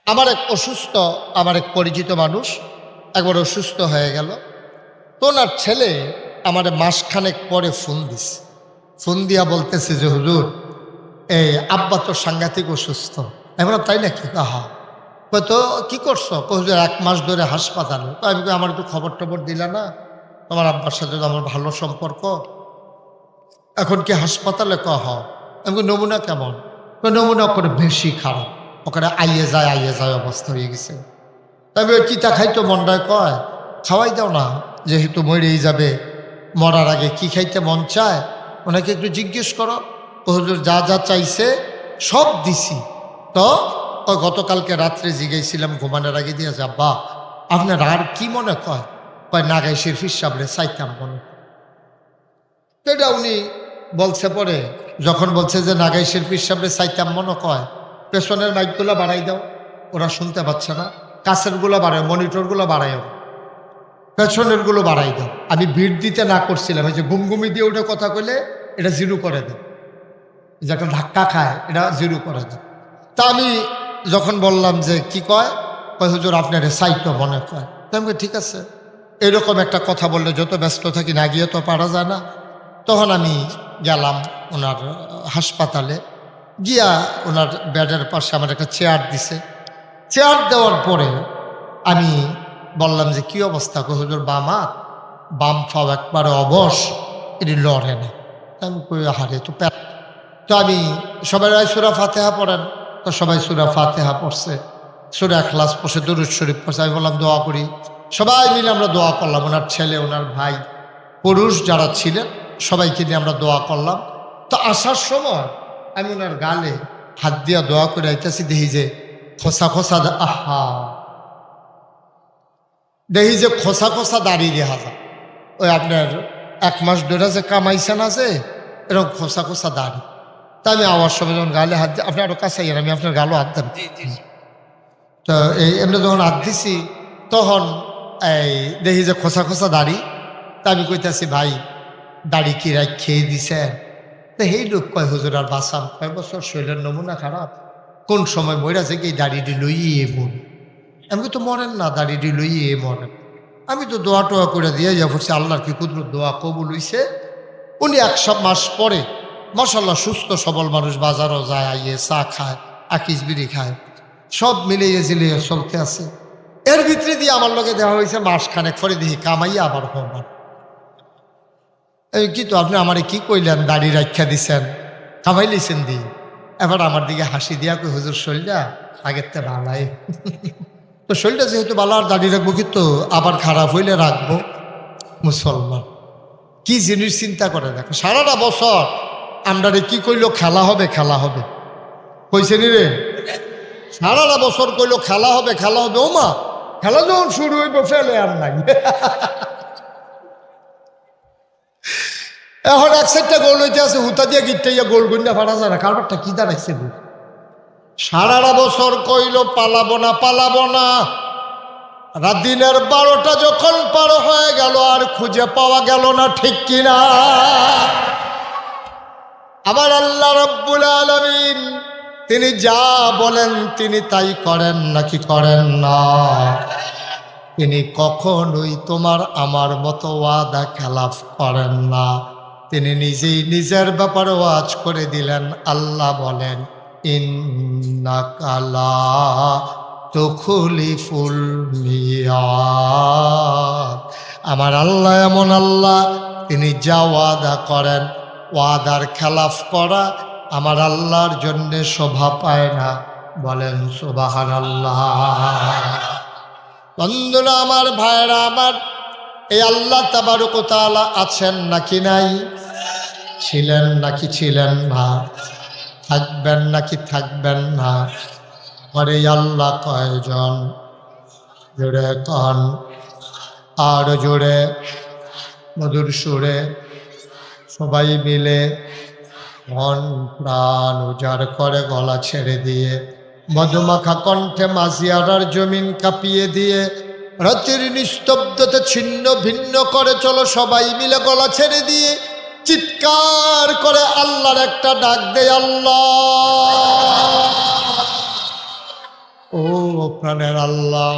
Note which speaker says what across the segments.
Speaker 1: আমার এক পরিচিত মানুষ একবার অসুস্থ হয়ে গেল। তো ওনার ছেলে আমার মাসখানেক পরে ফোন দিয়া বলতেছে যে হুজুর, এই আব্বা তো সাংঘাতিক অসুস্থ। আমি বললাম তাই নাকি? তো কি করছো? হুজুর 1 মাস ধরে হাসপাতালে। তো আমি আমার একটু খবর টবর দিলা না, তোমার আব্বার সাথে তো আমার ভালো সম্পর্ক, এখন কি হাসপাতালে? আমি নমুনা কেমন? নমুনা করে বেশি খারাপ, ওখানে আইয়ে যায় অবস্থা হয়ে গেছে। তবে ওই চিতা খাইতো মনটায় কয় খাওয়াই দাও না, যেহেতু মরেই যাবে, মরার আগে কি খাইতে মন চায় ওনাকে একটু জিজ্ঞেস করো। তো হুজুর যা যা চাইছে সব দিছি। তো গতকালকে রাত্রে জিগাইছিলাম ঘুমানোর আগে দিয়ে আব্বা আপনার আর কি মনে কয়? নাগাই শিরফির সাবরে চাইতাম মনে। তো এটা উনি বলছে পরে, যখন বলছে যে নাগাই শিরফির সাবরে চাইতাম মনে কয়, পেছনের মাইকগুলো বাড়াই দাও, ওরা শুনতে পাচ্ছে না। কাছের গুলো বাড়ায়, মনিটরগুলো বাড়ায়, পেছনের গুলো বাড়াই দাও। আমি ভিড় দিতে না করছিলাম, এই যে গুমগুমি দিয়ে ওটা কথা কইলে এটা জিরো করে দেয়, যে একটা ধাক্কা খায় এটা জিরো করে দেয়। তা আমি যখন বললাম যে কি কয় হুজুর আপনার সাইটটা মনে কয়। তো আমি ঠিক আছে, এরকম একটা কথা বললে যত ব্যস্ত থাকি না গিয়ে তো পারা যায় না। তখন আমি গেলাম ওনার হাসপাতালে, গিয়া ওনার বেডের পাশে আমার একটা চেয়ার দিছে। চেয়ার দেওয়ার পরে আমি বললাম যে কি অবস্থা? হুজুর বাম ফাও একবারে অবশ, এটি লড়ে না। আমি কই হারে তো তো আমি সবাই সূরা ফাতিহা পড়েন, তো সবাই সূরা ফাতিহা পড়ছে, সূরা ইখলাস পড়ছে, দুরূদ শরীফ পড়ছে। আমি বললাম দোয়া করি। সবাই মিলে আমরা দোয়া করলাম, ওনার ছেলে, ওনার ভাই, পুরুষ যারা ছিলেন সবাইকে নিয়ে আমরা দোয়া করলাম। তো আসার সময় আমি ওনার গালে হাত দিয়া দোয়া করে আইতেছি, দেখি যে খোসা খোসা খোসা খোসা দাঁড়িয়ে দেখা যায়। ওই আপনার 1 মাস ধরে যে কামাইছেন আছে এরকম খোসা খোসা দাঁড়ি। তা আমি আওয়াজ সময় যখন গালে হাত দিয়ে, আপনি আরো কাছে আমি আপনার গালও হাত দেন। তো এই এমনি যখন হাত দিছি তখন এই দেখি যে খোসা খোসা দাড়ি। তা আমি কইতেছি ভাই দাড়ি কি খেয়ে দিছেন? তো এই লোক কয় হুজুর আর বাসাম, কয় বছর শরীরের নমুনা খারাপ, কোন সময় মরা যে এই দাড়িটি লইয়ে মরি। আমি তো মরেন না, দাড়িটি লইয়ে মরেন। আমি তো দোয়া টোয়া করে দিয়ে যা করছি, আল্লাহর কি কুদরত, দোয়া কবুল হইছে। উনি 1 মাস পরে মাশাল্লাহ সুস্থ সবল মানুষ, বাজারও যায়, আইয়ে চা খায়, আকিস বিড়ি খায়, সব মিলিয়ে জিলিয়ে চলতে আছে। এর ভিতরে দিয়ে আমার লগে দেওয়া হয়েছে মাসখানেক পরে দেখি কামাইয়া আবার হবার। এই কি তো আপনি আমারে কি কইলেন, দাড়ি রাখা দিছেন, কামাই লিছেন দি। এবার আমার দিকে হাসি দিয়া কই হুজুর শরীরটা আগের তে ভালাই। তো শরীরটা যেহেতু ভালো, আর দাড়ি রাখবো কিন্তু আবার খারাপ হইলে রাখবো। মুসলমান কি জিনিস চিন্তা করে দেখো, সারাটা বছর আমরা কি কইলো খেলা হবে কইছে নি রে, সারাটা বছর কইলো খেলা হবে। ও মা, খেলা যখন শুরু হইব ফেলে আর নাই। এখন 1 সাইডটা গোল হইতে আছে, হুতা দিয়ে গিটটাইয়া গোল গুন্ডা ফাটা যায় না, কারবারটা কি দাঁড়াইছে? সারাটা বছর কইলো পালাবো না। রাত দিনের 12টা যখন পার হয়ে গেল আর খুঁজে পাওয়া গেল না, ঠিক কিনা? আবার আল্লাহ রাব্বুল আলামিন তিনি যা বলেন তিনি তাই করেন নাকি করেন না? তিনি কখনোই তোমার আমার মতো ওয়াদা খেলাফ করেন না। তিনি নিজেই নিজের ব্যাপারে ওয়াজ করে দিলেন। আল্লাহ বলেন ইন্নাকা লা তুখলিফুল মিয়াদ। আমার আল্লাহ এমন আল্লাহ, তিনি যা ওয়াদা করেন, ওয়াদার খেলাফ করা আমার আল্লাহর জন্যে শোভা পায় না। বলেন সুবহানাল্লাহ। বন্ধুরা আমার, ভাইরা আমার, এই আল্লাহ তাবারক ওয়া তাআলা আছেন নাকি নাই? ছিলেন নাকি ছিলেন না? থাকবেন নাকি থাকবেন না? আর এই আল্লাহ কয়জন? জোরে কন, আর জোরে মধুর সুরে সবাই মিলে মন প্রাণ উজাড় করে গলা ছেড়ে দিয়ে মধুমাখা কণ্ঠে মাঝিয়ারার জমিন কাঁপিয়ে দিয়ে রাতের নিস্তব্ধতা ছিন্ন ভিন্ন করে চলো সবাই মিলে গলা ছেড়ে দিয়ে চিৎকার করে আল্লাহর একটা ডাক দেয়, আল্লাহ। ও প্রাণের আল্লাহ,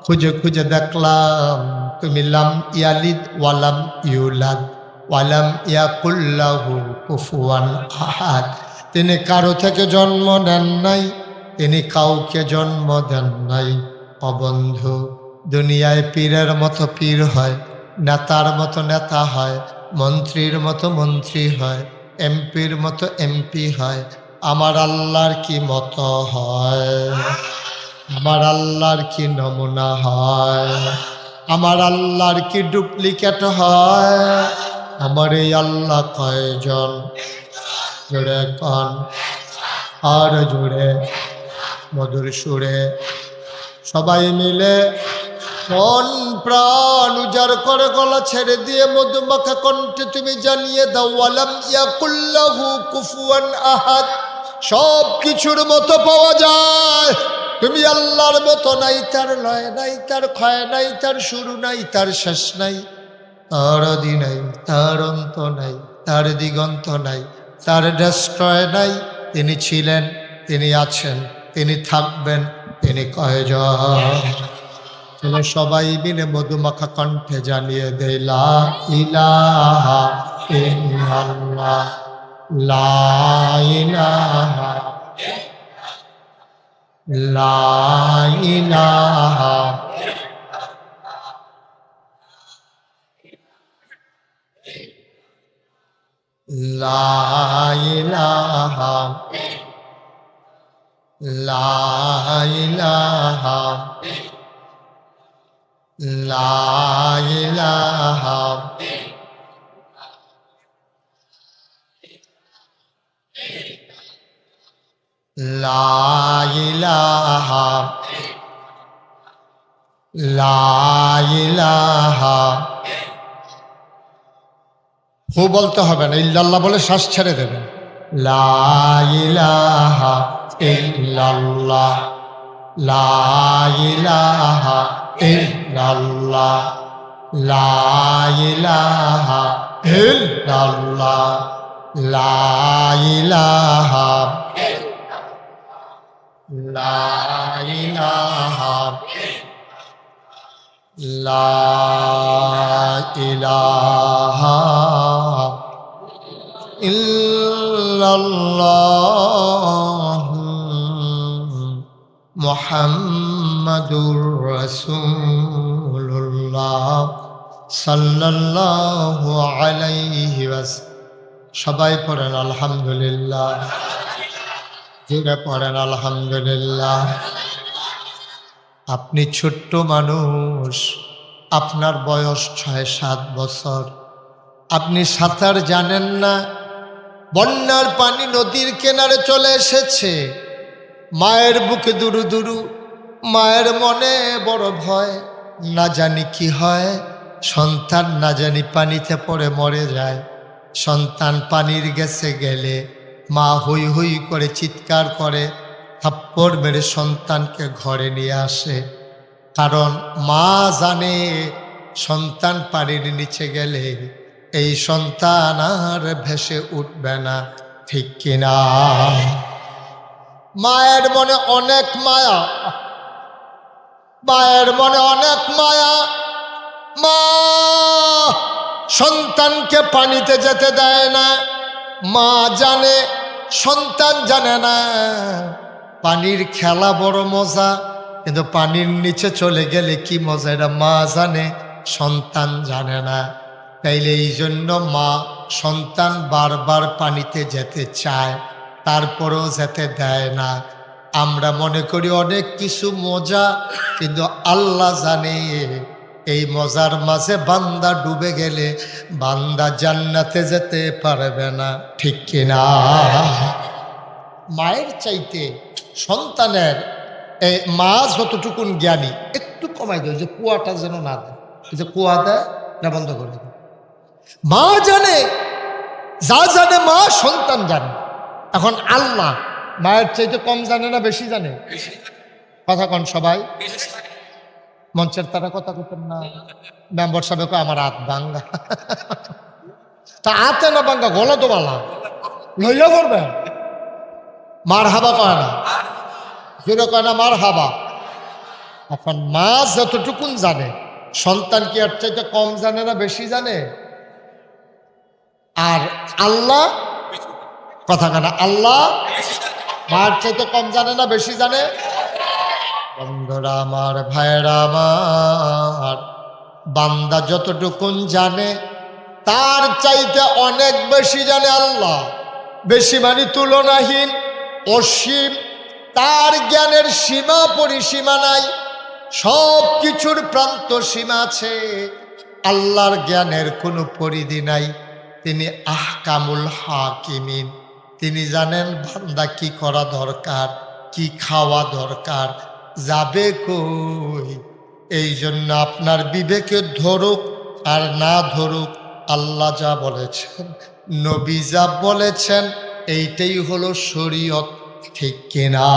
Speaker 1: খুঁজে খুঁজে দেখলাম তুমি লাম ইয়ালিদ ওয়ালাম ইউলাদ ওয়ালাম ইয়াকুল্লাহু কুফুয়ান আহাদ। তিনি কারো থেকে জন্ম নেন নাই, তিনি কাউকে জন্ম দেন নাই। অবন্ধু, দুনিয়ায় পীরের মতো পীর হয়, নেতার মতো নেতা হয়, মন্ত্রীর মতো মন্ত্রী হয়, এমপির মতো এমপি হয়। আমার আল্লাহর কি মতো হয়? আমার আল্লাহর কি নমুনা হয়? আমার আল্লাহর কি ডুপ্লিকেট হয়? আমার এই আল্লাহ কয়জন? জোরে কন, আর জোরে, মধুর সুরে সবাই মিলে মন প্রাণ উজাড় করে গলা ছেড়ে দিয়ে মধুমাখা কণ্ঠে তুমি জানিয়ে দাও, ওয়ালাম ইয়াকুল্লাহু কুফুয়ান আহাদ। সব কিছুর মতো পাওয়া যায়, তুমি আল্লাহর মতো নাই, তার লয় নাই, তার ক্ষয় নাই, তার শুরু নাই, তার শেষ নাই, তার আদি নাই, তার অন্ত নাই, তার দিগন্ত নাই, তার ডেস্ট্রয় নাই। তিনি ছিলেন, তিনি আছেন, তিনি থাকবেন, তিনি কয়জন? চলো সবাই মিলে মধুমাখা কণ্ঠে জানিয়ে দেয়, লা ইলাহা ইল্লাল্লাহ, লা ইলাহা, লা ইলাহা, লা ইলাহা, লা ইলাহা, লা ইলাহা, লা ইলাহা, লা ইলাহা। হু বলতে হবে না, ইল্লাল্লাহ বলে শ্বাস ছেড়ে দেবেন। লা ইলাহা ইল্লাল্লাহ, লা ইলাহা ইল্লাল্লাহ, লা ইলাহা ইল্লাল্লাহ, লা ইলাহা, লা ইলাহা, লা ইলাহা ইল্লাল্লাহ মুহাম্মাদুর রাসূলুল্লাহ সাল্লাল্লাহু আলাইহি ওয়াসাল্লাম। সবাই পড়েন আলহামদুলিল্লাহ, জোরে পড়েন আলহামদুলিল্লাহ। আপনি ছোট্ট মানুষ, আপনার বয়স 6-7 বছর, আপনি সাঁতার জানেন না, বন্যার পানি নদীর কিনারে চলে এসেছে, মায়ের বুকে দুরু দুরু, মায়ের মনে বড় ভয়, না জানি কি হয়, সন্তান না জানি পানিতে পড়ে মরে যায়। সন্তান পানির গেছে গেলে মা হই হই করে চিৎকার করে, থাপ্পড় মেরে সন্তানকে ঘরে নিয়ে আসে। কারণ মা জানে সন্তান পানির নিচে গেলে এই সন্তান আর ভেসে উঠবে না, ঠিক কিনা? মায়ের মনে অনেক মায়া, মায়ের মনে অনেক মায়া। মা সন্তানকে পানিতে যেতে দেয় না। মা জানে, সন্তান জানে না। পানির খেলা বড় মজা, কিন্তু পানির নিচে চলে গেলে কি মজা এটা মা জানে, সন্তান জানে না। তাইলে এই জন্য মা সন্তান বারবার পানিতে যেতে চায়, তারপরেও যেতে দেয় না। আমরা মনে করি অনেক কিছু মজা, কিন্তু আল্লাহ জানে এই মজার মাঝে বান্দা ডুবে গেলে বান্দা জান্নাতে যেতে পারবে না, ঠিক কিনা? মায়ের চাইতে সন্তানের মা যতটুকুন জ্ঞানী, একটু কমাই দেয় যে কুয়াটা যেন না দেয়, যে কুয়া দেয় না বন্ধ করে দেয়। মা জানে, যা জানে মা সন্তান জানে। এখন আল্লাহ মায়ের চাইতে কম জানে না বেশি জানে? কথা কন সবাই, মঞ্চের তারা কথা করতেন না। মেম্বার সাহেব আমার হাত ভাঙ্গা, তা হাতে না ভাঙ্গা গলা তো বালা লইয়া পড়বে, মার হাবা কয় না। জোরে কয় না মার হাবা। এখন মা যতটুকুন জানে সন্তান কি এর চাইতে কম জানে না বেশি জানে? আর আল্লাহ, কথা কেনা, আল্লাহ মার চাইতে কম জানে না বেশি জানে? বন্ধুরা আমার, ভাইরা আমার, বান্দা যতটুকুন জানে তার চাইতে অনেক বেশি জানে আল্লাহ। বেশি মানে তুলনাহীন, অসীম। তার জ্ঞানের সীমা পরিসীমা নাই, সব কিছুর প্রান্ত সীমা আছে। আল্লাহর জ্ঞানের কোনো পরিধি নাই। তিনি আহকামুল হাকিমিন। তিনি জানেন বান্দা কি করা দরকার, কি খাওয়া দরকার, যাবে কই। এই জন্য আপনার বিবেকে ধরুক আর না ধরুক, আল্লাহ যা বলেছেন, নবী যা বলেছেন, এইটাই হলো শরীয়ত, ঠিক কিনা?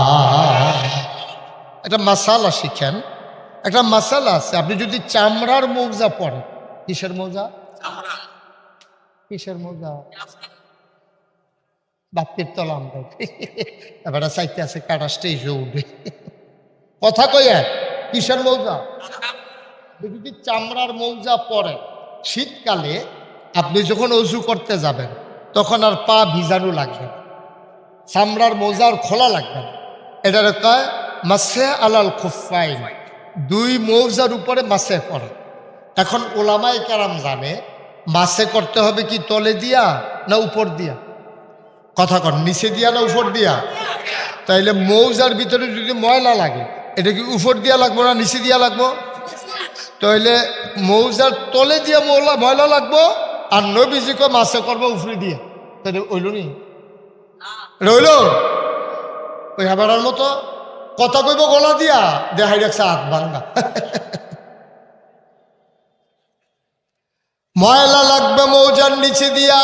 Speaker 1: একটা মাসালা শিখেন। একটা মাসালা আছে, আপনি যদি চামড়ার মৌজা পরেন, কিসের মৌজা? কিসের মৌজা? বাপ্পির তলাম এবার চাইতে আছে কাটা স্টেজে উঠে কথা কইয়া। কিসের মৌজা? যদি চামড়ার মৌজা পরে, শীতকালে আপনি যখন অজু করতে যাবেন তখন আর পা ভিজানো লাগবে, চামড়ার মৌজার খোলা লাগবে। এটার কয় মাসে আলাল খুফাইন, দুই মৌজার উপরে মাসে পড়ে। এখন ওলামায়ে কেরাম জানে মাসে করতে হবে কি তলে দিয়া না উপর দিয়া? কথা কর, নিচে দিয়া না উপর দিয়া? তাইলে মৌজার ভিতরে যদি ময়লা লাগে, এটা কি উপর দিয়া লাগবো না নিচে দিয়া লাগবো? তাইলে মৌজার তলে দিয়ে ময়লা লাগবো, আর নবীজিকে মাসে করবো উপরে দিয়ে। তাহলে ওইল নি রইল ওই হাবারার মতো কথা কইব গলা দিয়া, দেখাই রাখছে হাত ভাঙ্গা। ময়লা লাগবে মৌজার নিচে দিয়া,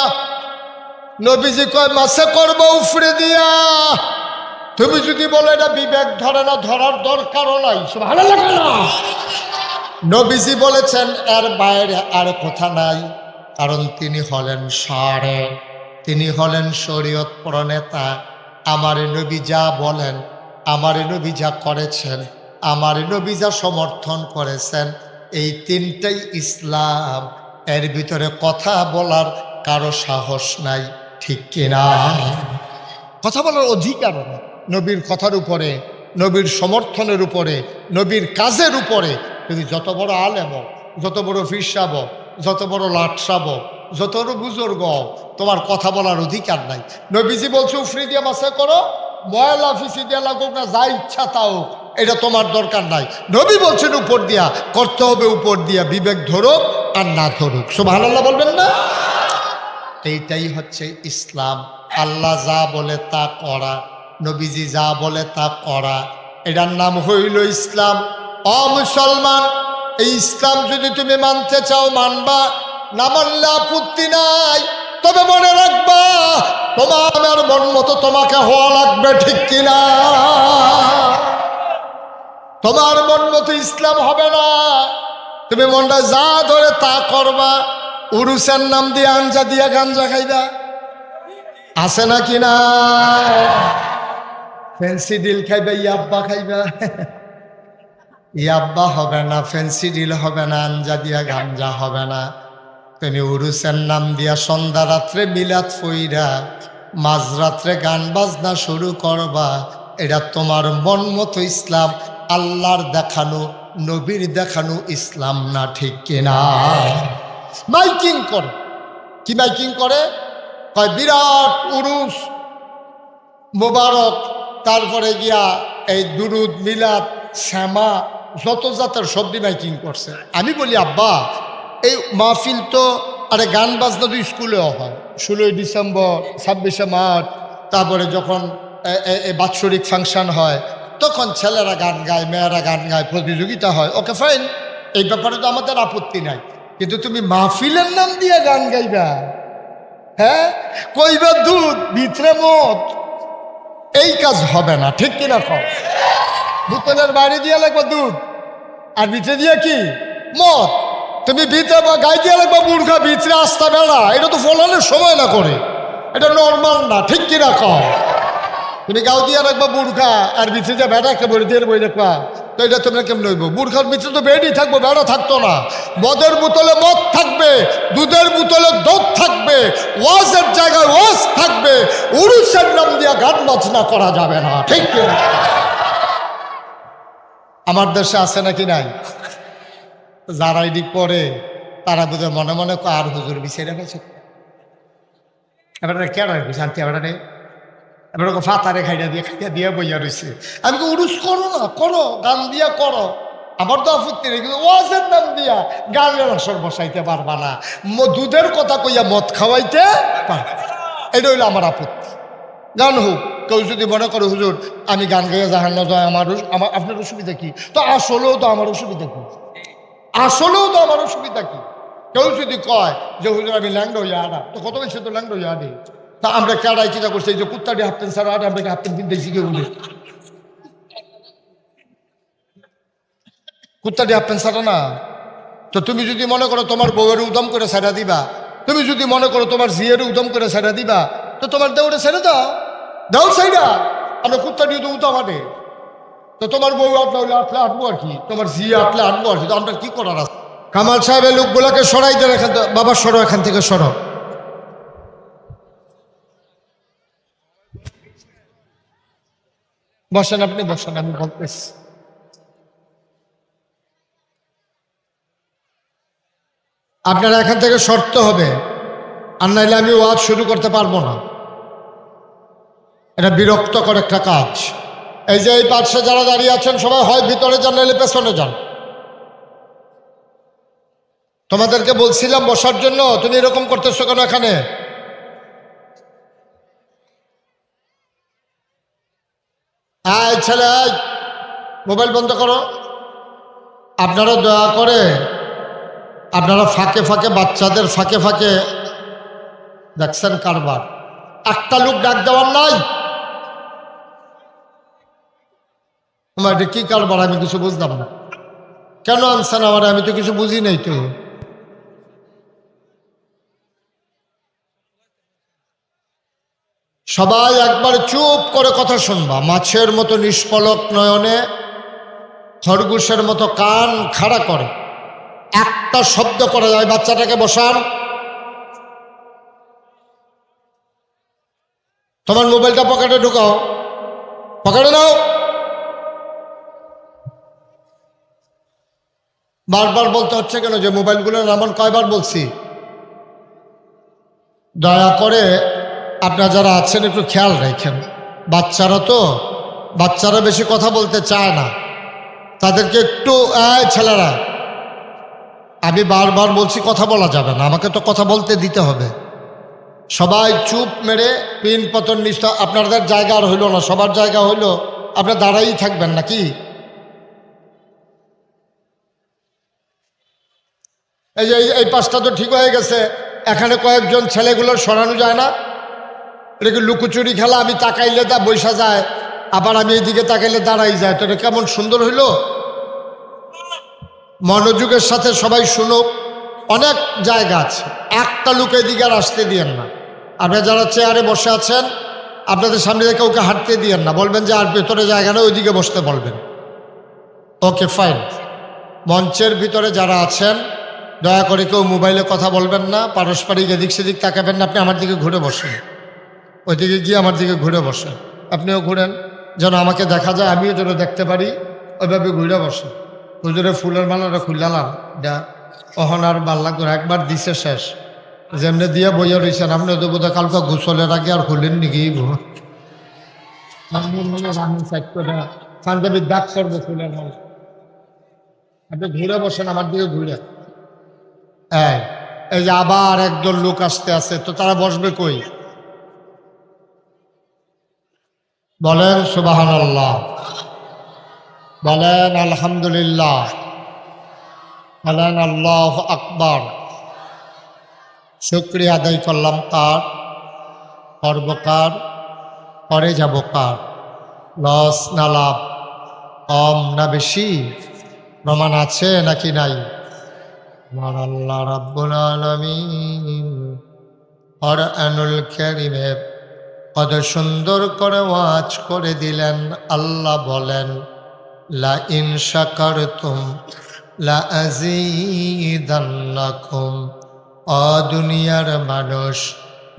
Speaker 1: নবীজি কয় মাসে করবো উপরে দিয়া। তুমি যদি বলো এটা বিবেক ধরে না, ধরার দরকারও নাই, ভালো লাগে না। নবীজি বলেছেন এর বাইরে আর কথা নাই, কারণ তিনি হলেন সারে, তিনি হলেন শরীয়ত প্রণেতা। আমার নবী যা বলেন, আমার নবী যা করেছেন, আমার নবী যা সমর্থন করেছেন, এই তিনটাই ইসলাম। এর ভিতরে কথা বলার কারো সাহস নাই, ঠিক কিনা? কথা বলার অধিকার নবীর কথার উপরে, নবীর সমর্থনের উপরে, নবীর কাজের উপরে। তুমি যত বড় আলেম, যত বড় ফির সাহেব, যত বড় লাট সাহেব, যত বড় বুজুর্গ, তোমার কথা বলার অধিকার নাই। নবীজি বলছে উফরি দিয়ে মাসে করো, ময়লা ফিসি দিয়ে লাগুক না, যা ইচ্ছা তাও, এটা তোমার দরকার নাই। নবী বলছেন উপর দিয়া করতে হবে, উপর দিয়া, বিবেক ধরুক আর না ধরুক। সুবহানাল্লাহ বলবেন না? এইটাই হচ্ছে ইসলাম। আল্লাহ যা বলে তা করা, নবীজি যা বলে তা করা, এটার নাম হইল ইসলাম। অ মুসলমান, এই ইসলাম যদি তুমি মানতে চাও মানবা, না মানলে আপত্তি নাই। তবে মনে রাখবা তোমার মন মতো তোমাকে হওয়া লাগবে, ঠিক কিনা? তোমার মন মতো ইসলাম হবে না। তুমি মনটা যা ধরে তা করবা। উরুসের নাম দিয়ে আঞ্জা দিয়া গাঞ্জা খাইবা, আছে নাকি না? ফ্যান্সি ডিল খাইবা, ইয়াব্বা খাইবা, ইয়াব্বা হবে না, ফ্যান্সি ডিল হবে না, আঞ্জা দিয়া গাঞ্জা হবে না। তুমি উরুসের নাম দিয়া সন্ধ্যা রাত্রে মিলাদ ফইরা মাঝরাত্রে গান বাজনা শুরু করবা, এটা তোমার মন মতো ইসলাম, আল্লাহর দেখানো, নবীর দেখানো ইসলাম না, ঠিক কিনা? মাইকিং করে, কি মাইকিং করে? কয় বিরাট উরুস মোবারক, তারপরে গিয়া এই দুরুদ মিলাদ শ্যামা যত জাতের সবজি মাইকিং করছে। আমি বলি আব্বা, এই মাহফিল তো আরে গান বাজনা তো স্কুলেও হয়, 16ই ডিসেম্বর, 26শে মার্চ, তারপরে যখন বাৎসরিক ফাংশন হয় তখন ছেলেরা গান গায়, মেয়েরা গান গায়, প্রতিযোগিতা হয়, ওকে ফাইন, এই ব্যাপারে তো আমাদের আপত্তি নাই। কিন্তু তুমি মাহফিলের নাম দিয়ে গান গাইবা, হ্যাঁ, কইবা দুধ ভিতরে মদ, এই কাজ হবে না, ঠিক কিনা? কম বোতলের বাইরে দিয়ে লাগবে দুধ, আর ভিতরে দিয়ে কি মদ। তুমি ভিতরে বা গাই দিয়ে লাগবে বুর্খা, ভিতরে আস্তা বেড়া, এটা তো ফলানোর সময় না করে, এটা নর্মাল না, ঠিক কিনা? কম তুমি গাও দিয়া রাখবা বুর্খা আর বিছে যে বেড়া একটা বই দিয়ে বই রাখবা, তো এটা তোমরা কেমন হইব? বুর্খার ভিতরে তো বেডই থাকবো, বেড়া থাকতো না। মদের বোতলে মদ থাকবে, দুধের বোতলে দুধ থাকবে, ওয়াজের জায়গায় ওয়াজ থাকবে, উরুসের নাম দিয়া গান বাজনা করা যাবে না, ঠিক কি? আমার দেশে আছে নাকি নাই? যারা এদিক পরে তারা বুঝে মনে মনে আর হুজুর বিষয় রেখেছে, এবার কেন শান্তি এবার এবার ওকে ফাতারে খাইয়া দিয়ে বইয়া রয়েছে। আমি তো উরুস করো না, করো গান দিয়া করো, আমার তো আপত্তি নেই, কিন্তু ওয়াজের নাম দিয়া গানের আসর বসাইতে পারবা না, দুধের কথা কইয়া মদ খাওয়াইতে পারবা, এটা হইলো আমার আপত্তি। গান হোক, কেউ যদি মনে করে হুজুর আমি গান গাইয়া জাহান্ন যায় আমার আপনার অসুবিধা কি? তো আসলেও তো আমার অসুবিধা কি, আসলেও তো আমার অসুবিধা কি? কেউ যদি কয় যে হুজুর আমি ল্যাংড়া হইয়া আডা, তো কত বেশি তো ল্যাংড়া হইয়া আডে, তা আমরা কেডাই চিন্তা করছি এই যে কুত্তাটি হাফতেন সারা আডে, আমরা হাফতেন কিনতে শিখে উঠে কুত্তাটি হাফতেন সারা না। তো তুমি যদি মনে করো তোমার বউয়ের উদম করে ছেড়া দিবা, তুমি যদি মনে করো তোমার জিয়ের উদম করে ছেড়া দিবা, তো তোমার দেউরে ছেড়ে দাও, দাও সাইডা, আমরা কুত্তাটি তো উদম আনে, তো তোমার বউ আটলে হলে আটলে আটবো আর কি, তোমার জিয়ে আটলে আটবো আর কি, তো আমরা কি করার আছে? কামাল সাহেবের লোকগুলাকে সরাই দেন এখান থেকে, বাবা সরো এখান থেকে সরো। বসেন, আপনি বসেন, আমি বলতেছি। আপনারা এখান থেকে সরতে হবে, আর নাইলে আমি ওয়াজ শুরু করতে পারবো না। এটা বিরক্তকর একটা কাজ। এই যে এই পাশে যারা দাঁড়িয়ে আছেন সবাই হয় ভিতরে যান নাইলে পেছনে যান। তোমাদেরকে বলছিলাম বসার জন্য, তুমি এরকম করতেছো কেন এখানে? আয় ছেলে, আয়, মোবাইল বন্ধ করো। আপনারা দয়া করে আপনারা ফাঁকে ফাঁকে বাচ্চাদের ফাঁকে ফাঁকে দেখছেন কারবার, একটা লোক ডাক দেওয়ার নাই। আমার এটা কি কারবার আমি কিছু বুঝলাম না, কেন আনছেন আমার? আমি তো কিছু বুঝি নাই তো। সবাই একবার চুপ করে কথা শুনবা, মাছের মতো নিষ্পলক নয়নে, খরগোশের মতো কান খাড়া করে, একটা শব্দ করা যায়। বাচ্চাটাকে বসান, তোমার মোবাইলটা পকেটে ঢুকাও, পকেটে নাও। বারবার বলতে হচ্ছে কেন যে মোবাইলগুলোর নাম? কয়বার বলছি? দয়া করে আপনারা যারা আছেন একটু খেয়াল রাখেন, বাচ্চারা তো, বাচ্চারা বেশি কথা বলতে চায় না, তাদেরকে একটু ছেলেরা, আমি বারবার বলছি কথা বলা যাবে না, আমাকে তো কথা বলতে দিতে হবে। সবাই চুপ মেরে পিন পতন নিশ্চয়, আপনাদের জায়গা আর হইল না, সবার জায়গা হইল, আপনার দাঁড়াই থাকবেন নাকি? এই যে এই পাশটা তো ঠিক হয়ে গেছে, এখানে কয়েকজন ছেলেগুলোর সরানো যায় না, এটা কি লুকোচুরি খেলা? আমি তাকাইলে তা বৈশা যায়, আবার আমি এইদিকে তাকাইলে দাঁড়াই যায়, তো এটা কেমন সুন্দর হইল? মনোযোগের সাথে সবাই শুনুক, অনেক জায়গা আছে, একটা লোক এদিকে আর আসতে দিয়েন না। আপনারা যারা চেয়ারে বসে আছেন আপনাদের সামনে থেকে কাউকে হাঁটতে দিয়েন না, বলবেন যে আর ভেতরে জায়গা নেই, ওইদিকে বসতে বলবেন। Okay fine. মঞ্চের ভিতরে যারা আছেন দয়া করে কেউ মোবাইলে কথা বলবেন না, পারস্পরিক এদিক সেদিক তাকাবেন না, আপনি আমার দিকে ঘুরে বসেন, ওইদিকে গিয়ে আমার দিকে ঘুরে বসেন, আপনিও ঘুরেন যেন আমাকে দেখা যায়, আমিও যেন দেখতে পারি, ওইভাবে ঘুরে বসেন। হুজুরে ফুলের মালাটা খুললাম, যা অহনার বাল্লা করে একবার দিছে শেষ, যেমনি দিয়ে বইয়া রয়েছেন আপনি, তো বোধ কালকে গোসলের আগে আর খুললেন নাকি? পাঞ্জাবির দাগ করবো ফুলের মালা, আপনি ঘুরে বসেন আমার দিকে ঘুরে। হ্যাঁ, এই যে আবার একজন লোক আসতে আছে, তো তারা বসবে কই? বলেন সুবহানাল্লাহ, বলেন আলহামদুলিল্লাহ, বলেন আল্লাহু আকবার। শুকরিয়া আদায় করলাম কার? সর্বকার, পরে যাব কার? লস না লাভ, কম না বেশি, প্রমাণ আছে নাকি নাই? আমার আল্লাহ রাব্বুল আলামিন কুরআনুল কারীমে কত সুন্দর করে ওয়াজ করে দিলেন। আল্লাহ বলেন লা ইন শাকারতুম লা আযীদান্নাকুম। ও দুনিয়ার মানুষ,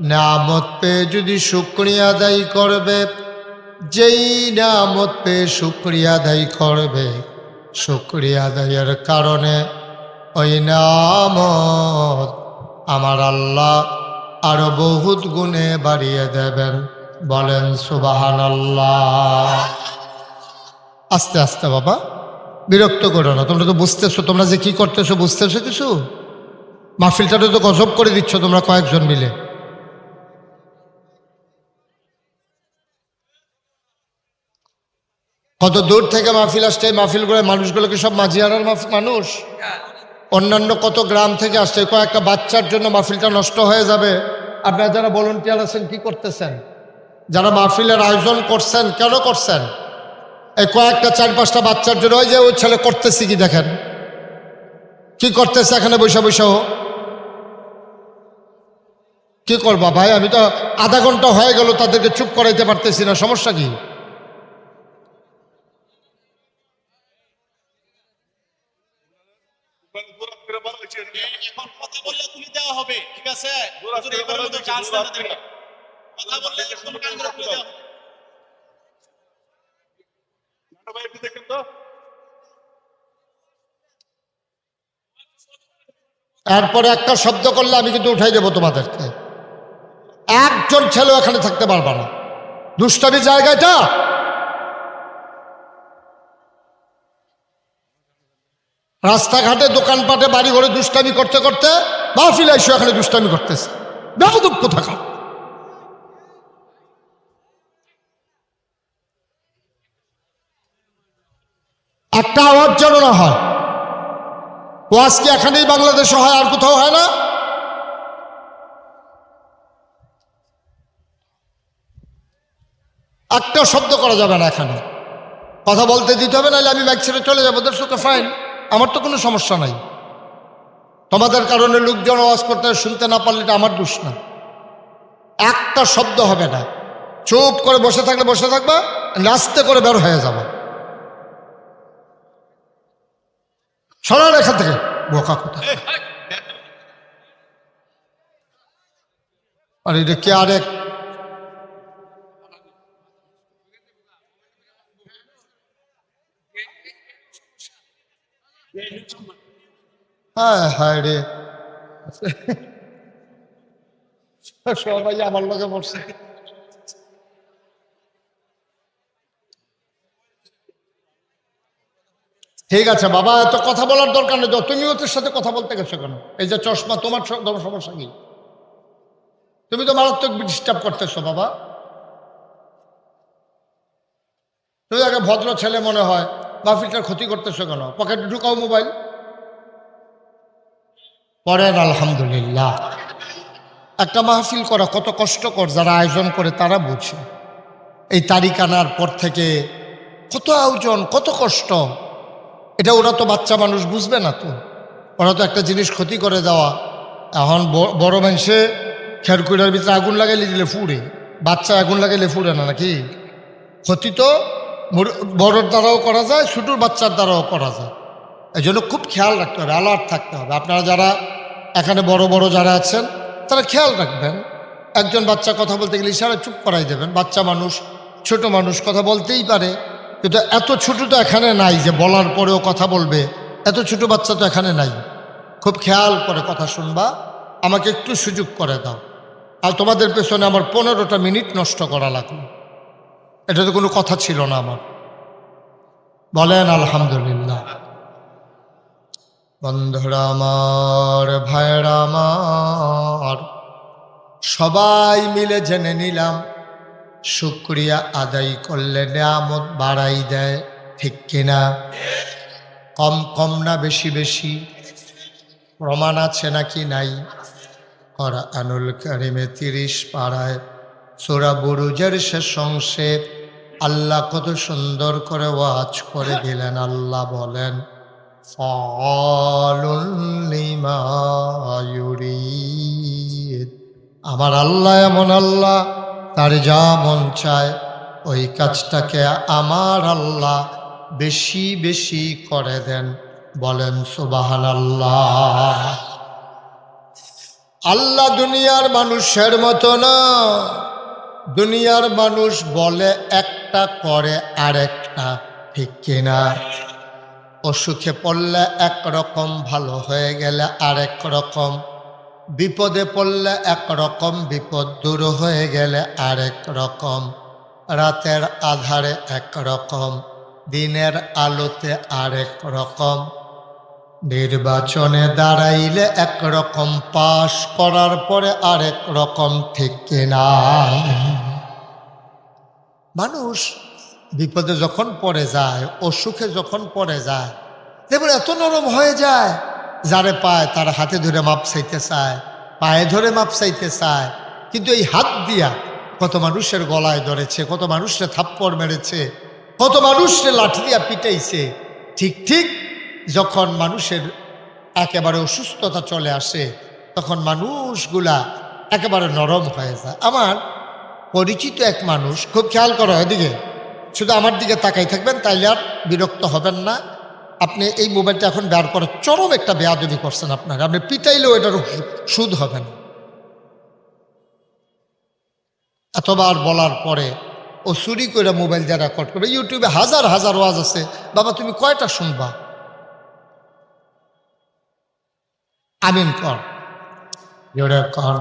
Speaker 1: নিয়ামত পেয়ে যদি শুকরিয়া আদায় করবে, যেই নিয়ামত পেয়ে শুকরিয়া আদায় করবে, শুকরিয়া আদায়ের কারণে ওই নিয়ামত আমার আল্লাহ আরো বহুত গুণে বাড়িয়ে দেবেন। বলেন সুবহানাল্লাহ। আস্তে আস্তে বাবা, বিরক্ত করো না। তোমরা তো বুঝতেছো, তোমরা যে কি করতেছো বুঝতেছো কিছু? মাহফিলটাতে তো গজব করে দিচ্ছ তোমরা কয়েকজন মিলে। কত দূর থেকে মাহফিল আসছে। এই মাহফিলগুলো মানুষগুলো কি সব মাঝিয়ারার মানুষ? অন্যান্য কত গ্রাম থেকে আসছে। কয়েকটা বাচ্চার জন্য মাহফিলটা নষ্ট হয়ে যাবে। আপনারা যারা ভলেন্টিয়ার আছেন কি করতেছেন? যারা মাহফিলের আয়োজন করছেন কেন করছেন? এই কয়েকটা 4-5টা বাচ্চার জন্য। ওই যে ওই ছেলে করতেছি কি দেখেন, কি করতেছে এখানে বৈশা বৈশা। কি করবা ভাই? আমি তো আধা ঘন্টা হয়ে গেল তাদেরকে চুপ করাইতে পারতেছি না। সমস্যা কি? এরপরে একটা শব্দ করলে আমি কিন্তু উঠাই দেবো তোমাদেরকে। একজন ছেলে এখানে থাকতে পারবা না। দুষ্টামি জায়গাটা। রাস্তাঘাটে দোকানপাটে বাড়ি ঘরে দুষ্টামি করতে করতে মাহফিল এসে এখানে দুষ্টামি করতেছে। বেয়াদব কোথাকার। একটা আওয়াজ যেন না হয়। ওয়াজ কি এখানেই বাংলাদেশে হয়, আর কোথাও হয় না? একটা শব্দ করা যাবে না এখানে। কথা বলতে দিতে হবে, নাহলে আমি বাইক ছেড়ে চলে যাবো। দর্শকে ফাইন, আমার তো কোনো সমস্যা নাই। তোমাদের কারণে লোকজন আওয়াজ করতে শুনতে না পারলে এটা আমার দোষ না। একটা শব্দ হবে না। চুপ করে বসে থাকলে বসে থাকবা, নাচতে করে বের হয়ে যাবা। সরার এখান থেকে বোকা কথা। আর এটা কি আরেক? হ্যাঁ হ্যাঁ রে, সবাই আমার লগে বসছে। ঠিক আছে বাবা, এত কথা বলার দরকার নেই। তুমি ওদের সাথে কথা বলতে গেছো কেন? এই যে চশমা, তোমার সমস্যা কি? তুমি তো মারাত্মক ডিস্টার্ব করতেছো বাবা। তুমি আগে ভদ্র ছেলে মনে হয়, মাহফিলটার ক্ষতি করতেছো কেন? পকেটে ঢুকাও মোবাইল, পড়েন আলহামদুলিল্লাহ। একটা মাহফিল করা কত কষ্টকর, যারা আয়োজন করে তারা বুঝে। এই তারিখ আনার পর থেকে কত আয়োজন, কত কষ্ট। এটা ওরা তো বাচ্চা মানুষ বুঝবে না তো। ওরা তো একটা জিনিস ক্ষতি করে দেওয়া। এখন বড় মানুষে খেরকুড়ার ভিতরে আগুন লাগাইলে দিলে ফুড়ে, বাচ্চা আগুন লাগাইলে ফুড়ে না নাকি? ক্ষতি তো বড়োর দ্বারাও করা যায়, ছোটোর বাচ্চার দ্বারাও করা যায়। এই জন্য খুব খেয়াল রাখতে হবে, অ্যালার্ট থাকতে হবে। আপনারা যারা এখানে বড় বড় যারা আছেন তারা খেয়াল রাখবেন। একজন বাচ্চা কথা বলতে গেলে ইশারা চুপ করাই দেবেন। বাচ্চা মানুষ, ছোট মানুষ কথা বলতেই পারে, কিন্তু এত ছোট তো এখানে নাই যে বলার পরেও কথা বলবে। এত ছোট বাচ্চা তো এখানে নাই। খুব খেয়াল করে কথা শুনবা। আমাকে একটু সুযোগ করে দাও। আর তোমাদের পেছনে আমার 15টা মিনিট নষ্ট করা লাগলো। এটা তো কোনো কথা ছিল না আমার। বলেন আলহামদুলিল্লাহ। বন্ধুরা আমার, ভাইরা আমার, সবাই মিলে জেনে নিলাম শুকরিয়া আদায় করলে নিয়ামত বাড়াই দেয়। ঠিক কিনা? কম কম না বেশি বেশি? প্রমাণ আছে নাকি নাই? কুরআনুল কারীমে 30 পারায় সূরা বুরুজের শেষ অংশে আল্লাহ কত সুন্দর করে ওয়াজ করে দিলেন। আল্লাহ বলেন ফাআলুল লিমা ইউরিদ। আমার আল্লাহ এমন আল্লাহ, তার যা মন চায় ওই কাজটাকে আমার আল্লাহ বেশি বেশি করে দেন। বলেন সুবহানাল্লাহ। আল্লাহ দুনিয়ার মানুষের মতো না। দুনিয়ার মানুষ বলে একটা করে আরেকটা, ঠিক কিনা? অসুখে পড়লে একরকম, ভালো হয়ে গেলে আরেক রকম, বিপদে পড়লে একরকম, বিপদ দূর হয়ে গেলে আরেক রকম, রাতের আধারে একরকম, দিনের আলোতে আরেক রকম, নির্বাচনে দাঁড়াইলে একরকম, পাশ করার পরে আরেক রকম, ঠিক কিনা? মানুষ বিপদে যখন পড়ে যায়, অসুখে যখন পড়ে যায়, দেখুন এত নরম হয়ে যায়, যারে পায় তার হাতে ধরে মাপ চাইতে চায়, পায়ে ধরে মাপ চাইতে চায়। কিন্তু এই হাত দিয়া কত মানুষের গলায় ধরেছে, কত মানুষকে থাপ্পড় মেরেছে, কত মানুষকে লাঠি দিয়া পিটাইছে। ঠিক ঠিক যখন মানুষের একেবারে অসুস্থতা চলে আসে, তখন মানুষগুলা একেবারে নরম হয়ে যায়। আমার পরিচিত এক মানুষ, খুব খেয়াল করো এদিকে, শুধু আমার দিকে তাকাই থাকবেন, তাইলে আর বিরক্ত হবেন না। আপনি এই মোবাইলটা এখন বের করে চরম একটা বেয়াদবি করছেন আপনাকে, আপনি পিটাইলেও এটার সুদ হবে না। এতবার বলার পরে ও চুরি করে মোবাইল দিয়ে রেকর্ড করবে। ইউটিউবে হাজার হাজার ওয়াজ আছে, বাবা তুমি কয়টা শুনবা? আমিন কর, জোরে কর।